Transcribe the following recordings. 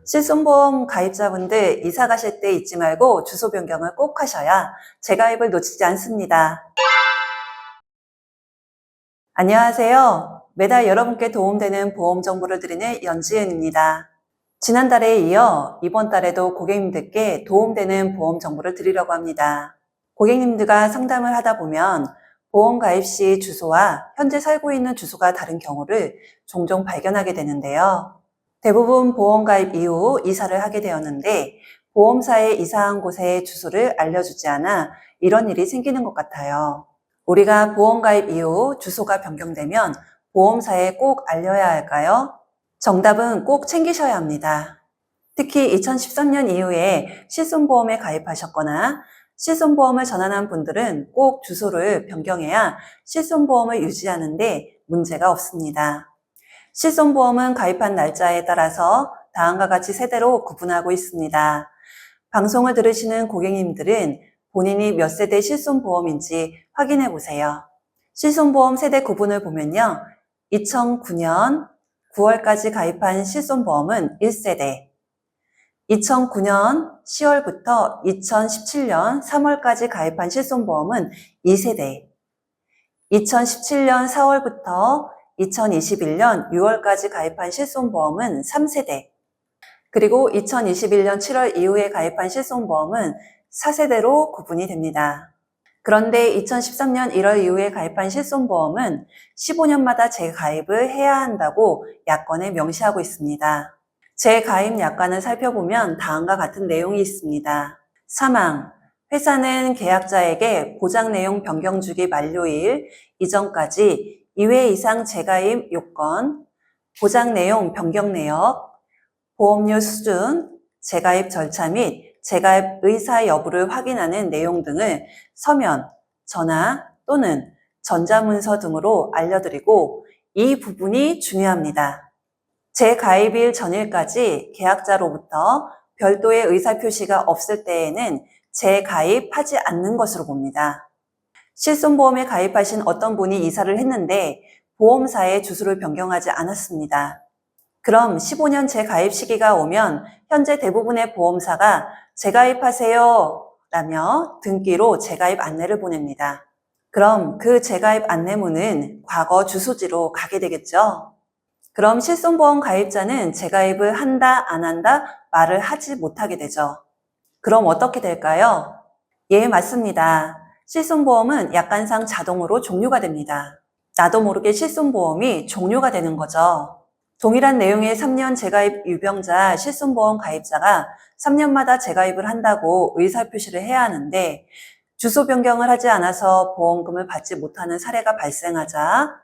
실손보험 가입자분들 이사 가실 때 잊지 말고 주소 변경을 꼭 하셔야 재가입을 놓치지 않습니다. 안녕하세요. 매달 여러분께 도움되는 보험 정보를 드리는 연지은입니다. 지난달에 이어 이번 달에도 고객님들께 도움되는 보험 정보를 드리려고 합니다. 고객님들과 상담을 하다 보면 보험 가입 시 주소와 현재 살고 있는 주소가 다른 경우를 종종 발견하게 되는데요. 대부분 보험 가입 이후 이사를 하게 되었는데 보험사에 이사한 곳의 주소를 알려주지 않아 이런 일이 생기는 것 같아요. 우리가 보험 가입 이후 주소가 변경되면 보험사에 꼭 알려야 할까요? 정답은 꼭 챙기셔야 합니다. 특히 2013년 이후에 실손보험에 가입하셨거나 실손보험을 전환한 분들은 꼭 주소를 변경해야 실손보험을 유지하는데 문제가 없습니다. 실손보험은 가입한 날짜에 따라서 다음과 같이 세대로 구분하고 있습니다. 방송을 들으시는 고객님들은 본인이 몇 세대 실손보험인지 확인해 보세요. 실손보험 세대 구분을 보면요. 2009년 9월까지 가입한 실손보험은 1세대, 2009년 10월부터 2017년 3월까지 가입한 실손보험은 2세대, 2017년 4월부터 2021년 6월까지 가입한 실손보험은 3세대, 그리고 2021년 7월 이후에 가입한 실손보험은 4세대로 구분이 됩니다. 그런데 2013년 1월 이후에 가입한 실손보험은 15년마다 재가입을 해야 한다고 약관에 명시하고 있습니다. 재가입 약관을 살펴보면 다음과 같은 내용이 있습니다. 사망, 회사는 계약자에게 보장 내용 변경 주기 만료일 이전까지 2회 이상 재가입 요건, 보장 내용 변경 내역, 보험료 수준, 재가입 절차 및 재가입 의사 여부를 확인하는 내용 등을 서면, 전화 또는 전자문서 등으로 알려드리고 이 부분이 중요합니다. 재가입일 전일까지 계약자로부터 별도의 의사표시가 없을 때에는 재가입하지 않는 것으로 봅니다. 실손보험에 가입하신 어떤 분이 이사를 했는데 보험사의 주소를 변경하지 않았습니다. 그럼 15년 재가입 시기가 오면 현재 대부분의 보험사가 재가입하세요 라며 등기로 재가입 안내를 보냅니다. 그럼 그 재가입 안내문은 과거 주소지로 가게 되겠죠? 그럼 실손보험 가입자는 재가입을 한다, 안 한다 말을 하지 못하게 되죠. 그럼 어떻게 될까요? 예, 맞습니다. 실손보험은 약관상 자동으로 종료가 됩니다. 나도 모르게 실손보험이 종료가 되는 거죠. 동일한 내용의 3년 재가입 유병자 실손보험 가입자가 3년마다 재가입을 한다고 의사표시를 해야 하는데 주소 변경을 하지 않아서 보험금을 받지 못하는 사례가 발생하자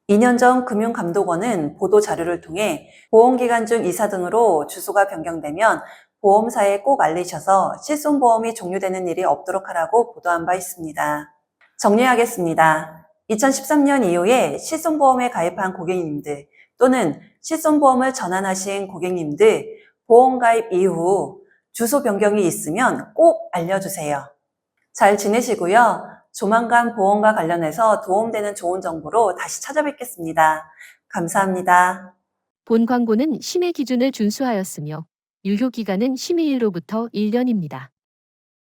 2년 전 금융감독원은 보도자료를 통해 보험기간 중 이사 등으로 주소가 변경되면 보험사에 꼭 알리셔서 실손보험이 종료되는 일이 없도록 하라고 보도한 바 있습니다. 정리하겠습니다. 2013년 이후에 실손보험에 가입한 고객님들 또는 실손보험을 전환하신 고객님들 보험가입 이후 주소 변경이 있으면 꼭 알려주세요. 잘 지내시고요. 조만간 보험과 관련해서 도움되는 좋은 정보로 다시 찾아뵙겠습니다. 감사합니다. 본 광고는 심의 기준을 준수하였으며 유효기간은 심의일로부터 1년입니다.